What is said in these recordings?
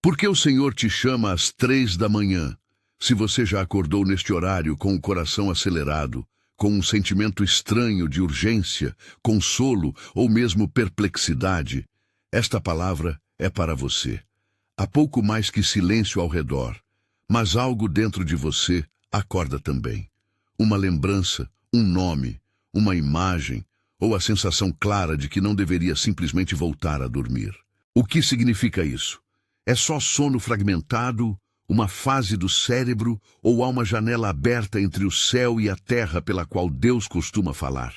Por que o Senhor te chama às 3 da manhã, se você já acordou neste horário com o coração acelerado, com um sentimento estranho de urgência, consolo ou mesmo perplexidade? Esta palavra é para você. Há pouco mais que silêncio ao redor, mas algo dentro de você acorda também. Uma lembrança, um nome, uma imagem, ou a sensação clara de que não deveria simplesmente voltar a dormir. O que significa isso? É só sono fragmentado, uma fase do cérebro, ou há uma janela aberta entre o céu e a terra pela qual Deus costuma falar?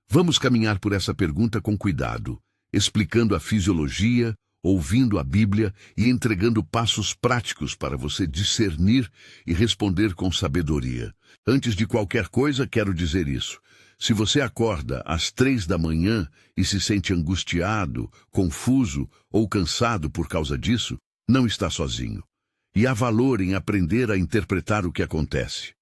Vamos caminhar por essa pergunta com cuidado, explicando a fisiologia, ouvindo a Bíblia e entregando passos práticos para você discernir e responder com sabedoria. Antes de qualquer coisa, quero dizer isso. Se você acorda às 3 da manhã e se sente angustiado, confuso ou cansado por causa disso, não está sozinho. E há valor em aprender a interpretar o que acontece.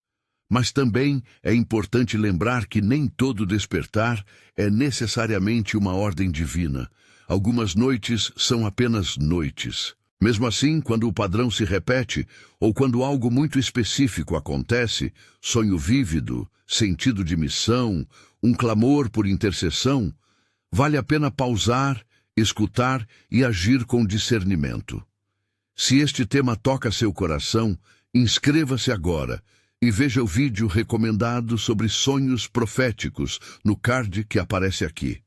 Mas também é importante lembrar que nem todo despertar é necessariamente uma ordem divina. Algumas noites são apenas noites. Mesmo assim, quando o padrão se repete, ou quando algo muito específico acontece, sonho vívido, sentido de missão, um clamor por intercessão, vale a pena pausar, escutar e agir com discernimento. Se este tema toca seu coração, inscreva-se agora e veja o vídeo recomendado sobre sonhos proféticos no card que aparece aqui.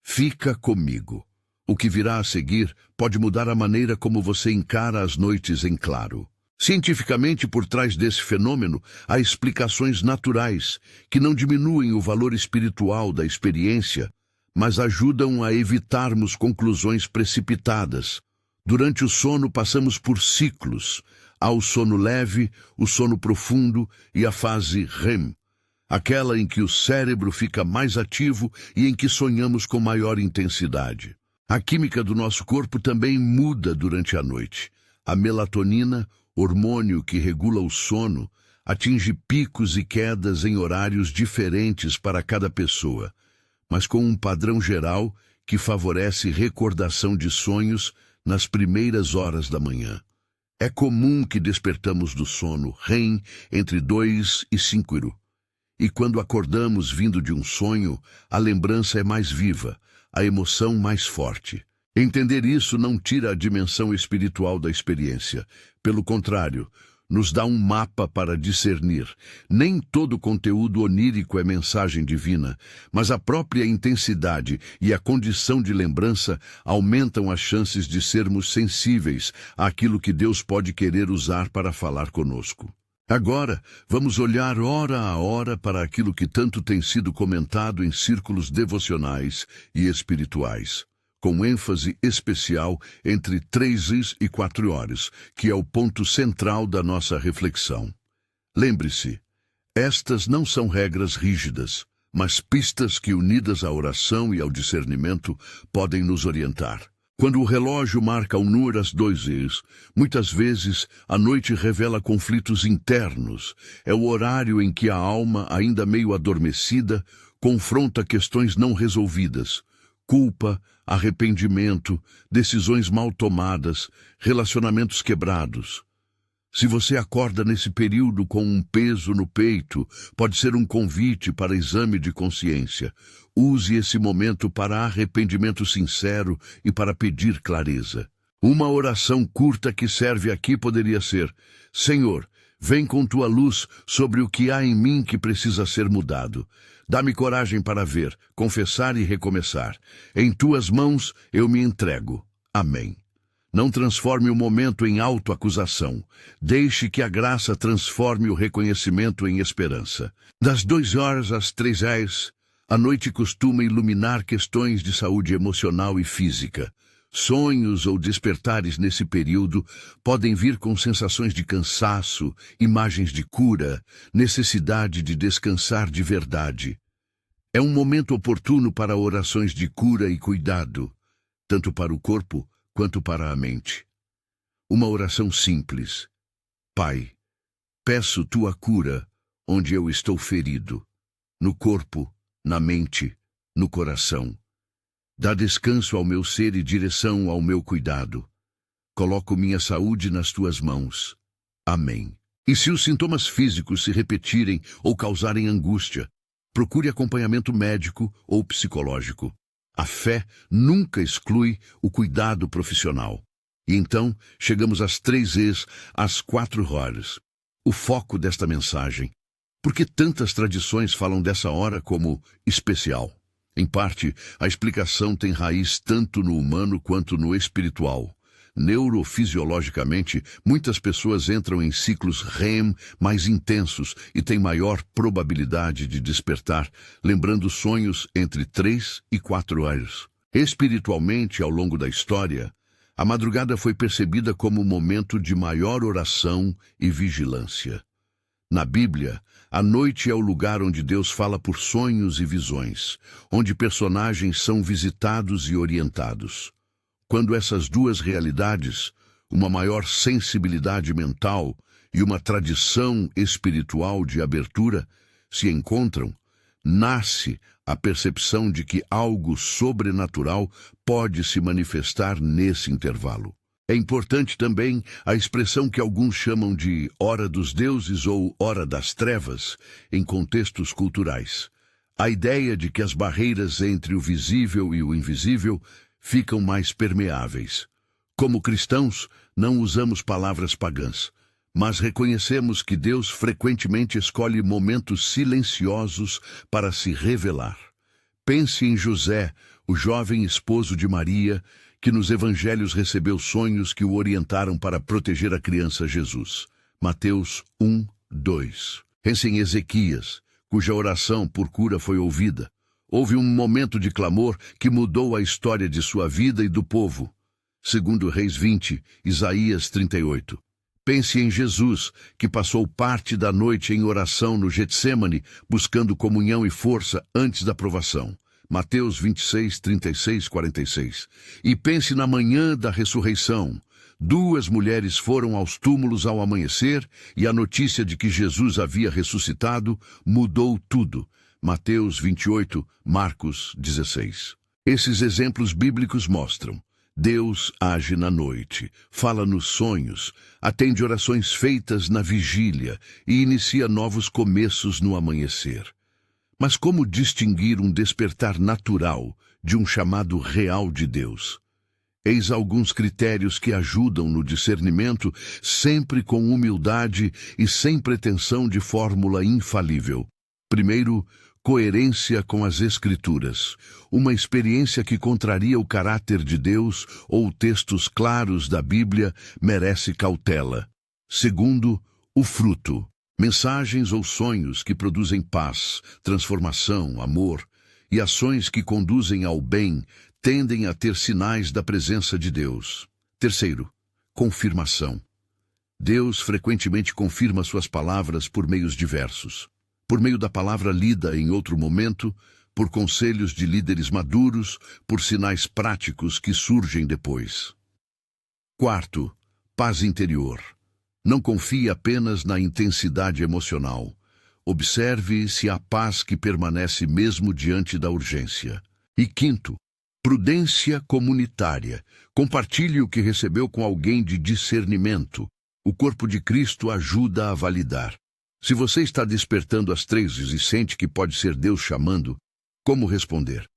Fica comigo. O que virá a seguir pode mudar a maneira como você encara as noites em claro. Cientificamente, por trás desse fenômeno, há explicações naturais que não diminuem o valor espiritual da experiência, mas ajudam a evitarmos conclusões precipitadas. Durante o sono, passamos por ciclos. Há o sono leve, o sono profundo e a fase REM, aquela em que o cérebro fica mais ativo e em que sonhamos com maior intensidade. A química do nosso corpo também muda durante a noite. A melatonina, hormônio que regula o sono, atinge picos e quedas em horários diferentes para cada pessoa, mas com um padrão geral que favorece recordação de sonhos nas primeiras horas da manhã. É comum que despertamos do sono REM entre 2 e 5. E quando acordamos vindo de um sonho, a lembrança é mais viva, a emoção mais forte. Entender isso não tira a dimensão espiritual da experiência. Pelo contrário, nos dá um mapa para discernir. Nem todo conteúdo onírico é mensagem divina, mas a própria intensidade e a condição de lembrança aumentam as chances de sermos sensíveis àquilo que Deus pode querer usar para falar conosco. Agora, vamos olhar hora a hora para aquilo que tanto tem sido comentado em círculos devocionais e espirituais, com ênfase especial entre 3 e 4 horas, que é o ponto central da nossa reflexão. Lembre-se, estas não são regras rígidas, mas pistas que, unidas à oração e ao discernimento, podem nos orientar. Quando o relógio marca um número às 2 muitas vezes a noite revela conflitos internos. É o horário em que a alma, ainda meio adormecida, confronta questões não resolvidas. Culpa, arrependimento, decisões mal tomadas, relacionamentos quebrados. Se você acorda nesse período com um peso no peito, pode ser um convite para exame de consciência. Use esse momento para arrependimento sincero e para pedir clareza. Uma oração curta que serve aqui poderia ser: Senhor, vem com tua luz sobre o que há em mim que precisa ser mudado. Dá-me coragem para ver, confessar e recomeçar. Em tuas mãos eu me entrego. Amém. Não transforme o momento em autoacusação. Deixe que a graça transforme o reconhecimento em esperança. Das 2 horas às 3 horas, a noite costuma iluminar questões de saúde emocional e física. Sonhos ou despertares nesse período podem vir com sensações de cansaço, imagens de cura, necessidade de descansar de verdade. É um momento oportuno para orações de cura e cuidado, tanto para o corpo quanto para a mente. Uma oração simples. Pai, peço tua cura onde eu estou ferido, no corpo, na mente, no coração. Dá descanso ao meu ser e direção ao meu cuidado. Coloco minha saúde nas tuas mãos. Amém. E se os sintomas físicos se repetirem ou causarem angústia, procure acompanhamento médico ou psicológico. A fé nunca exclui o cuidado profissional. E então, chegamos às 3 E's, às 4 horas. O foco desta mensagem. Por que tantas tradições falam dessa hora como especial? Em parte, a explicação tem raiz tanto no humano quanto no espiritual. Neurofisiologicamente, muitas pessoas entram em ciclos REM mais intensos e têm maior probabilidade de despertar, lembrando sonhos entre 3 e 4 horas. Espiritualmente, ao longo da história, a madrugada foi percebida como um momento de maior oração e vigilância. Na Bíblia, a noite é o lugar onde Deus fala por sonhos e visões, onde personagens são visitados e orientados. Quando essas duas realidades, uma maior sensibilidade mental e uma tradição espiritual de abertura, se encontram, nasce a percepção de que algo sobrenatural pode se manifestar nesse intervalo. É importante também a expressão que alguns chamam de hora dos deuses ou hora das trevas, em contextos culturais. A ideia de que as barreiras entre o visível e o invisível ficam mais permeáveis. Como cristãos, não usamos palavras pagãs, mas reconhecemos que Deus frequentemente escolhe momentos silenciosos para se revelar. Pense em José, o jovem esposo de Maria, que nos evangelhos recebeu sonhos que o orientaram para proteger a criança Jesus. Mateus 1, 2. Pense em Ezequias, cuja oração por cura foi ouvida. Houve um momento de clamor que mudou a história de sua vida e do povo. 2 Reis 20, Isaías 38. Pense em Jesus, que passou parte da noite em oração no Getsêmani, buscando comunhão e força antes da provação. Mateus 26, 36, 46. E pense na manhã da ressurreição. 2 mulheres foram aos túmulos ao amanhecer e a notícia de que Jesus havia ressuscitado mudou tudo. Mateus 28, Marcos 16. Esses exemplos bíblicos mostram: Deus age na noite, fala nos sonhos, atende orações feitas na vigília e inicia novos começos no amanhecer. Mas como distinguir um despertar natural de um chamado real de Deus? Eis alguns critérios que ajudam no discernimento, sempre com humildade e sem pretensão de fórmula infalível. Primeiro, coerência com as Escrituras. Uma experiência que contraria o caráter de Deus ou textos claros da Bíblia merece cautela. Segundo, o fruto. Mensagens ou sonhos que produzem paz, transformação, amor e ações que conduzem ao bem tendem a ter sinais da presença de Deus. Terceiro, confirmação. Deus frequentemente confirma suas palavras por meios diversos. Por meio da palavra lida em outro momento, por conselhos de líderes maduros, por sinais práticos que surgem depois. Quarto, paz interior. Não confie apenas na intensidade emocional. Observe se há paz que permanece mesmo diante da urgência. E quinto, prudência comunitária. Compartilhe o que recebeu com alguém de discernimento. O corpo de Cristo ajuda a validar. Se você está despertando às 3 e sente que pode ser Deus chamando, como responder?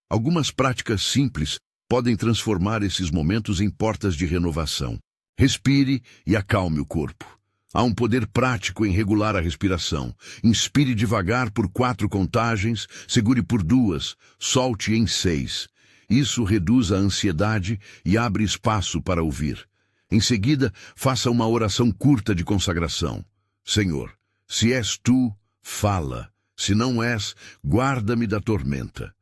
Algumas práticas simples podem transformar esses momentos em portas de renovação. Respire e acalme o corpo. Há um poder prático em regular a respiração. Inspire devagar por 4 contagens, segure por 2, solte em 6. Isso reduz a ansiedade e abre espaço para ouvir. Em seguida, faça uma oração curta de consagração. Senhor, se és tu, fala. Se não és, guarda-me da tormenta.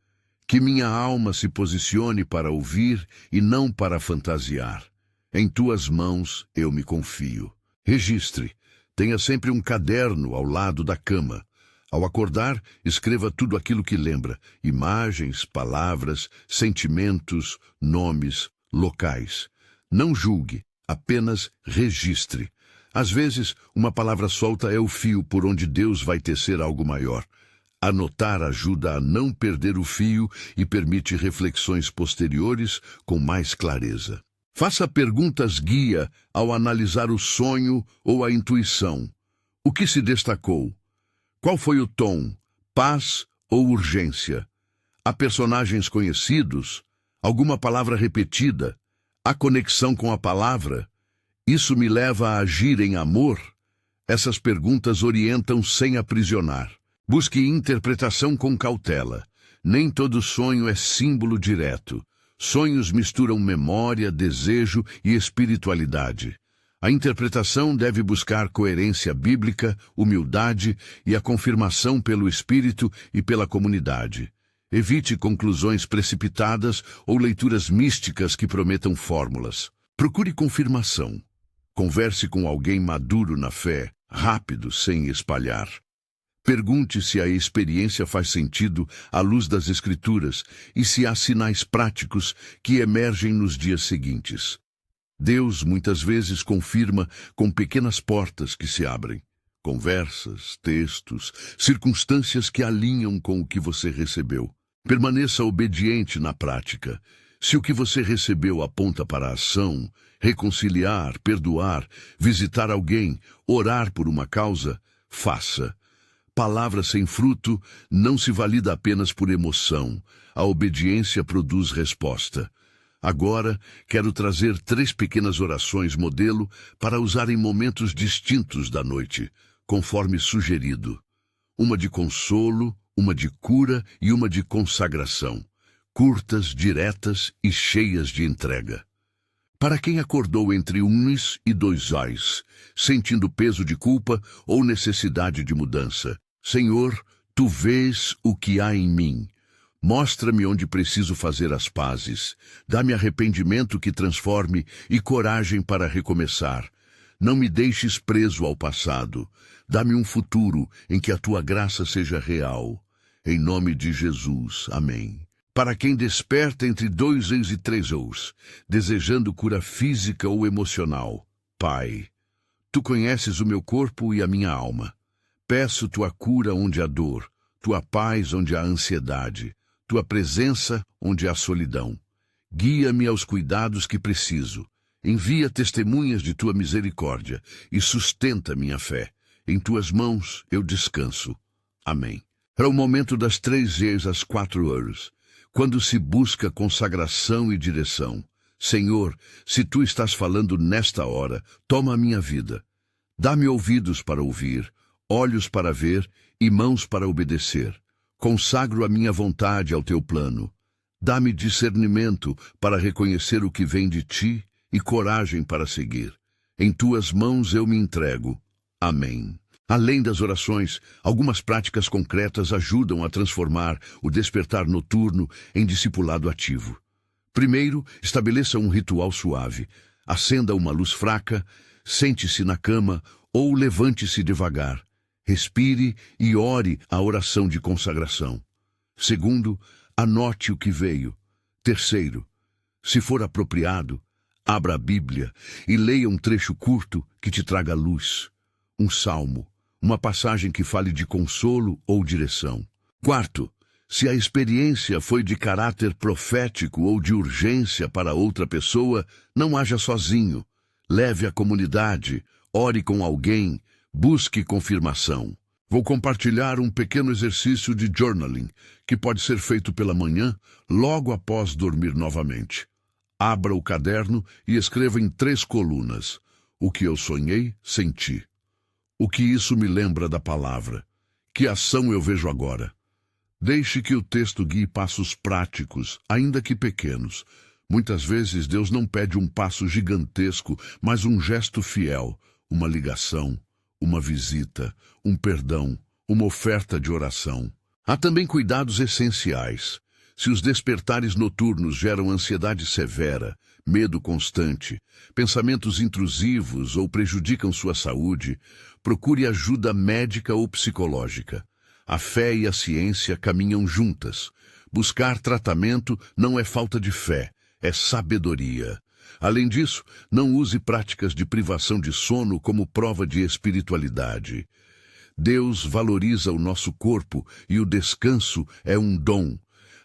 Que minha alma se posicione para ouvir e não para fantasiar. Em tuas mãos eu me confio. Registre. Tenha sempre um caderno ao lado da cama. Ao acordar, escreva tudo aquilo que lembra. Imagens, palavras, sentimentos, nomes, locais. Não julgue, apenas registre. Às vezes, uma palavra solta é o fio por onde Deus vai tecer algo maior. Anotar ajuda a não perder o fio e permite reflexões posteriores com mais clareza. Faça perguntas guia ao analisar o sonho ou a intuição. O que se destacou? Qual foi o tom? Paz ou urgência? Há personagens conhecidos? Alguma palavra repetida? Há conexão com a palavra? Isso me leva a agir em amor? Essas perguntas orientam sem aprisionar. Busque interpretação com cautela. Nem todo sonho é símbolo direto. Sonhos misturam memória, desejo e espiritualidade. A interpretação deve buscar coerência bíblica, humildade e a confirmação pelo Espírito e pela comunidade. Evite conclusões precipitadas ou leituras místicas que prometam fórmulas. Procure confirmação. Converse com alguém maduro na fé, rápido, sem espalhar. Pergunte se a experiência faz sentido à luz das Escrituras e se há sinais práticos que emergem nos dias seguintes. Deus muitas vezes confirma com pequenas portas que se abrem. Conversas, textos, circunstâncias que alinham com o que você recebeu. Permaneça obediente na prática. Se o que você recebeu aponta para a ação, reconciliar, perdoar, visitar alguém, orar por uma causa, faça. Palavra sem fruto não se valida apenas por emoção. A obediência produz resposta. Agora, quero trazer 3 pequenas orações modelo para usar em momentos distintos da noite, conforme sugerido. Uma de consolo, uma de cura e uma de consagração. Curtas, diretas e cheias de entrega. Para quem acordou entre uns e 2 ais, sentindo peso de culpa ou necessidade de mudança, Senhor, Tu vês o que há em mim. Mostra-me onde preciso fazer as pazes. Dá-me arrependimento que transforme e coragem para recomeçar. Não me deixes preso ao passado. Dá-me um futuro em que a Tua graça seja real. Em nome de Jesus. Amém. Para quem desperta entre 2 e 3 horas, desejando cura física ou emocional, Pai, Tu conheces o meu corpo e a minha alma. Peço Tua cura onde há dor, Tua paz onde há ansiedade, Tua presença onde há solidão. Guia-me aos cuidados que preciso. Envia testemunhas de Tua misericórdia e sustenta minha fé. Em Tuas mãos eu descanso. Amém. Para o momento das 3 às 4 horas, quando se busca consagração e direção. Senhor, se Tu estás falando nesta hora, toma a minha vida. Dá-me ouvidos para ouvir, olhos para ver e mãos para obedecer. Consagro a minha vontade ao Teu plano. Dá-me discernimento para reconhecer o que vem de Ti e coragem para seguir. Em Tuas mãos eu me entrego. Amém. Além das orações, algumas práticas concretas ajudam a transformar o despertar noturno em discipulado ativo. Primeiro, estabeleça um ritual suave. Acenda uma luz fraca, sente-se na cama ou levante-se devagar. Respire e ore a oração de consagração. Segundo, anote o que veio. Terceiro, se for apropriado, abra a Bíblia e leia um trecho curto que te traga luz. Um salmo, uma passagem que fale de consolo ou direção. Quarto, se a experiência foi de caráter profético ou de urgência para outra pessoa, não haja sozinho. Leve a comunidade, ore com alguém, busque confirmação. Vou compartilhar um pequeno exercício de journaling, que pode ser feito pela manhã, logo após dormir novamente. Abra o caderno e escreva em 3 colunas. O que eu sonhei, senti. O que isso me lembra da palavra? Que ação eu vejo agora? Deixe que o texto guie passos práticos, ainda que pequenos. Muitas vezes Deus não pede um passo gigantesco, mas um gesto fiel, uma ligação, uma visita, um perdão, uma oferta de oração. Há também cuidados essenciais. Se os despertares noturnos geram ansiedade severa, medo constante, pensamentos intrusivos ou prejudicam sua saúde, procure ajuda médica ou psicológica. A fé e a ciência caminham juntas. Buscar tratamento não é falta de fé, é sabedoria. Além disso, não use práticas de privação de sono como prova de espiritualidade. Deus valoriza o nosso corpo e o descanso é um dom.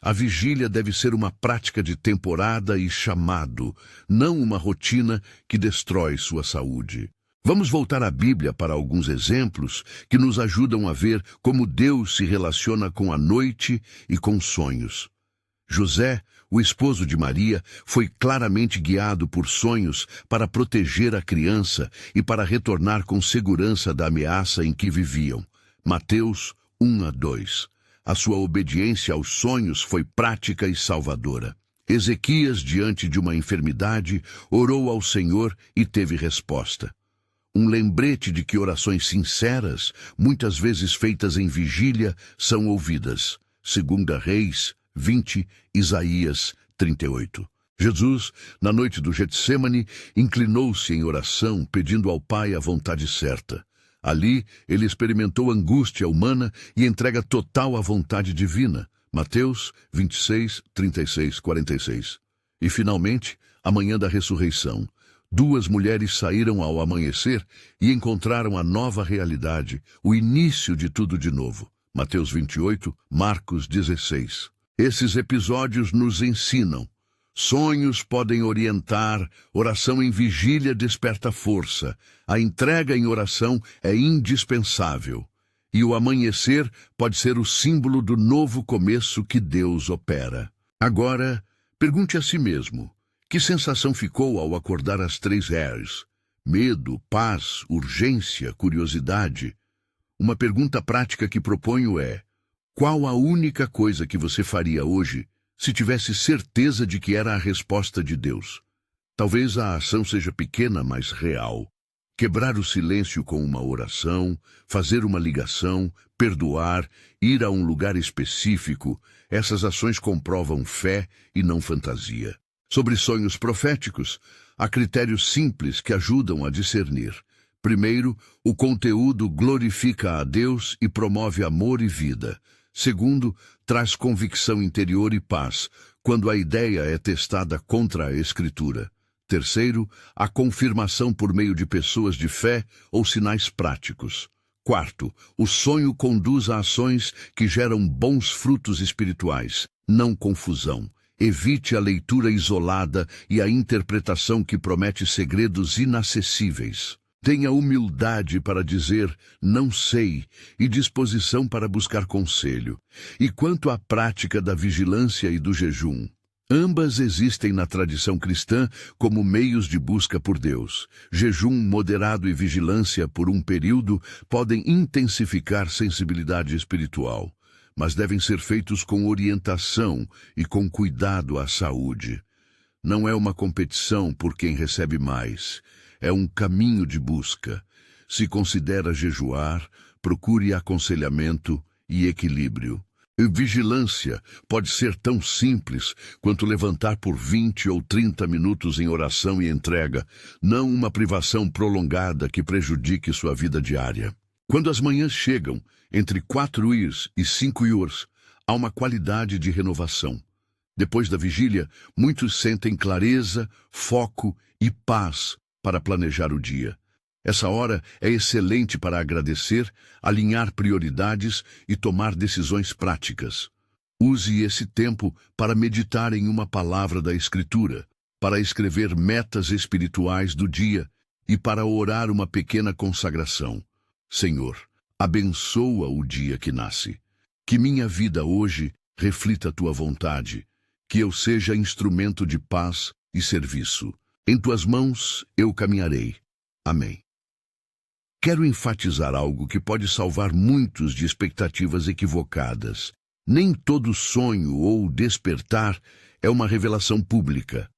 A vigília deve ser uma prática de temporada e chamado, não uma rotina que destrói sua saúde. Vamos voltar à Bíblia para alguns exemplos que nos ajudam a ver como Deus se relaciona com a noite e com sonhos. José, o esposo de Maria, foi claramente guiado por sonhos para proteger a criança e para retornar com segurança da ameaça em que viviam. Mateus 1:2. A sua obediência aos sonhos foi prática e salvadora. Ezequias, diante de uma enfermidade, orou ao Senhor e teve resposta. Um lembrete de que orações sinceras, muitas vezes feitas em vigília, são ouvidas. 2 Reis 20, Isaías 38. Jesus, na noite do Getsêmani, inclinou-se em oração, pedindo ao Pai a vontade certa. Ali, ele experimentou angústia humana e entrega total à vontade divina. Mateus 26, 36, 46. E, finalmente, a manhã da ressurreição. Duas mulheres saíram ao amanhecer e encontraram a nova realidade, o início de tudo de novo. Mateus 28, Marcos 16. Esses episódios nos ensinam. Sonhos podem orientar, oração em vigília desperta força, a entrega em oração é indispensável. E o amanhecer pode ser o símbolo do novo começo que Deus opera. Agora, pergunte a si mesmo, que sensação ficou ao acordar às 3 R's? Medo, paz, urgência, curiosidade? Uma pergunta prática que proponho é: qual a única coisa que você faria hoje se tivesse certeza de que era a resposta de Deus? Talvez a ação seja pequena, mas real. Quebrar o silêncio com uma oração, fazer uma ligação, perdoar, ir a um lugar específico, essas ações comprovam fé e não fantasia. Sobre sonhos proféticos, há critérios simples que ajudam a discernir. Primeiro, o conteúdo glorifica a Deus e promove amor e vida. Segundo, traz convicção interior e paz, quando a ideia é testada contra a Escritura. Terceiro, a confirmação por meio de pessoas de fé ou sinais práticos. Quarto, o sonho conduz a ações que geram bons frutos espirituais, não confusão. Evite a leitura isolada e a interpretação que promete segredos inacessíveis. Tenha humildade para dizer não sei e disposição para buscar conselho. E quanto à prática da vigilância e do jejum, ambas existem na tradição cristã como meios de busca por Deus. Jejum moderado e vigilância por um período podem intensificar sensibilidade espiritual, mas devem ser feitos com orientação e com cuidado à saúde. Não é uma competição por quem recebe mais. É um caminho de busca. Se considera jejuar, procure aconselhamento e equilíbrio. Vigilância pode ser tão simples quanto levantar por 20 ou 30 minutos em oração e entrega, não uma privação prolongada que prejudique sua vida diária. Quando as manhãs chegam, entre 4 I's e 5 I's, há uma qualidade de renovação. Depois da vigília, muitos sentem clareza, foco e paz para planejar o dia. Essa hora é excelente para agradecer, alinhar prioridades e tomar decisões práticas. Use esse tempo para meditar em uma palavra da Escritura, para escrever metas espirituais do dia e para orar uma pequena consagração. Senhor, abençoa o dia que nasce. Que minha vida hoje reflita a tua vontade, que eu seja instrumento de paz e serviço. Em tuas mãos eu caminharei. Amém. Quero enfatizar algo que pode salvar muitos de expectativas equivocadas. Nem todo sonho ou despertar é uma revelação pública.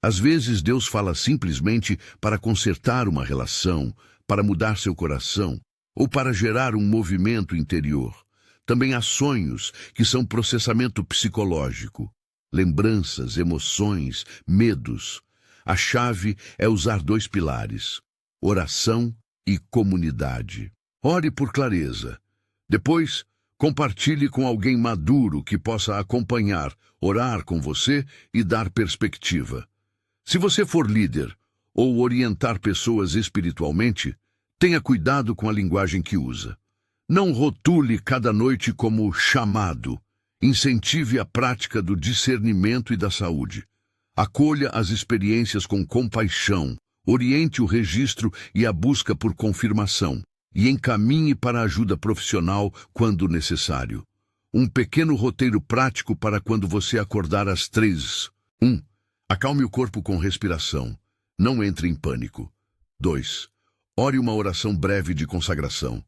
Às vezes Deus fala simplesmente para consertar uma relação, para mudar seu coração, ou para gerar um movimento interior. Também há sonhos que são processamento psicológico, lembranças, emoções, medos. A chave é usar 2 pilares: oração e comunidade. Ore por clareza. Depois, compartilhe com alguém maduro que possa acompanhar, orar com você e dar perspectiva. Se você for líder ou orientar pessoas espiritualmente, tenha cuidado com a linguagem que usa. Não rotule cada noite como chamado. Incentive a prática do discernimento e da saúde. Acolha as experiências com compaixão, oriente o registro e a busca por confirmação, e encaminhe para a ajuda profissional quando necessário. Um pequeno roteiro prático para quando você acordar às 3. 1. Acalme o corpo com respiração. Não entre em pânico. 2. Ore uma oração breve de consagração.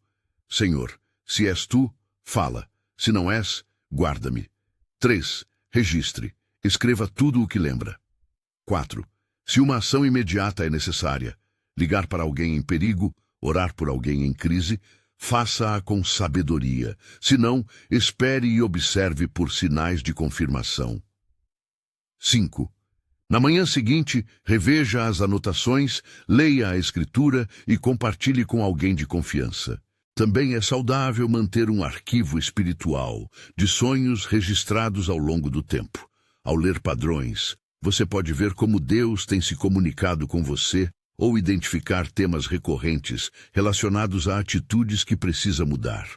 Senhor, se és tu, fala. Se não és, guarda-me. 3. Registre. Escreva tudo o que lembra. 4. Se uma ação imediata é necessária, ligar para alguém em perigo, orar por alguém em crise, faça-a com sabedoria. Se não, espere e observe por sinais de confirmação. 5. Na manhã seguinte, reveja as anotações, leia a escritura e compartilhe com alguém de confiança. Também é saudável manter um arquivo espiritual de sonhos registrados ao longo do tempo. Ao ler padrões, você pode ver como Deus tem se comunicado com você ou identificar temas recorrentes relacionados a atitudes que precisa mudar.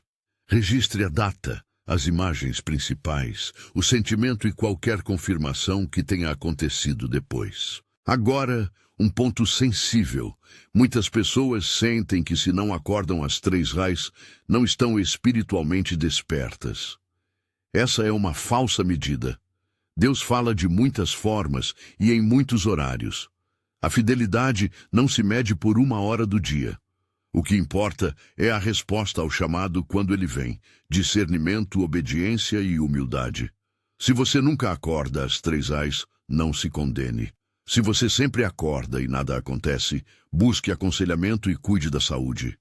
Registre a data, as imagens principais, o sentimento e qualquer confirmação que tenha acontecido depois. Agora, um ponto sensível. Muitas pessoas sentem que se não acordam às 3 raios, não estão espiritualmente despertas. Essa é uma falsa medida. Deus fala de muitas formas e em muitos horários. A fidelidade não se mede por 1 hora do dia. O que importa é a resposta ao chamado quando ele vem, discernimento, obediência e humildade. Se você nunca acorda às 3 raios, não se condene. Se você sempre acorda e nada acontece, busque aconselhamento e cuide da saúde.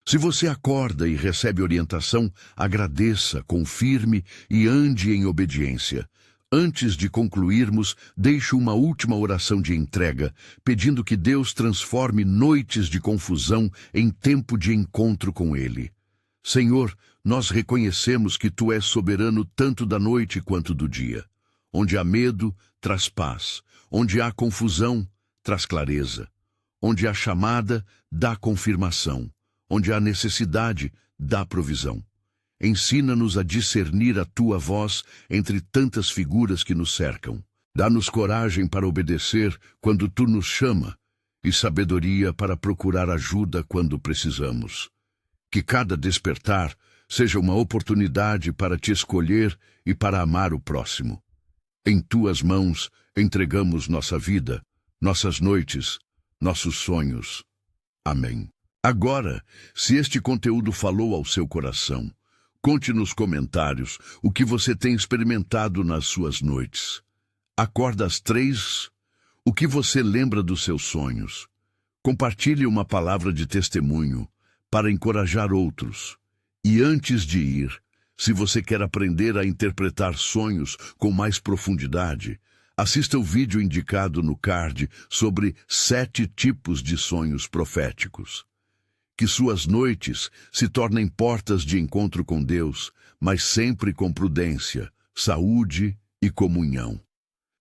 Se você acorda e recebe orientação, agradeça, confirme e ande em obediência. Antes de concluirmos, deixo uma última oração de entrega, pedindo que Deus transforme noites de confusão em tempo de encontro com Ele. Senhor, nós reconhecemos que Tu és soberano tanto da noite quanto do dia. Onde há medo, traz paz. Onde há confusão, traz clareza. Onde há chamada, dá confirmação. Onde há necessidade, dá provisão. Ensina-nos a discernir a Tua voz entre tantas figuras que nos cercam. Dá-nos coragem para obedecer quando Tu nos chama e sabedoria para procurar ajuda quando precisamos. Que cada despertar seja uma oportunidade para Te escolher e para amar o próximo. Em Tuas mãos entregamos nossa vida, nossas noites, nossos sonhos. Amém. Agora, se este conteúdo falou ao seu coração, conte nos comentários o que você tem experimentado nas suas noites. Acorda às 3, o que você lembra dos seus sonhos. Compartilhe uma palavra de testemunho para encorajar outros. E antes de ir, se você quer aprender a interpretar sonhos com mais profundidade, assista o vídeo indicado no card sobre 7 tipos de sonhos proféticos. Que suas noites se tornem portas de encontro com Deus, mas sempre com prudência, saúde e comunhão.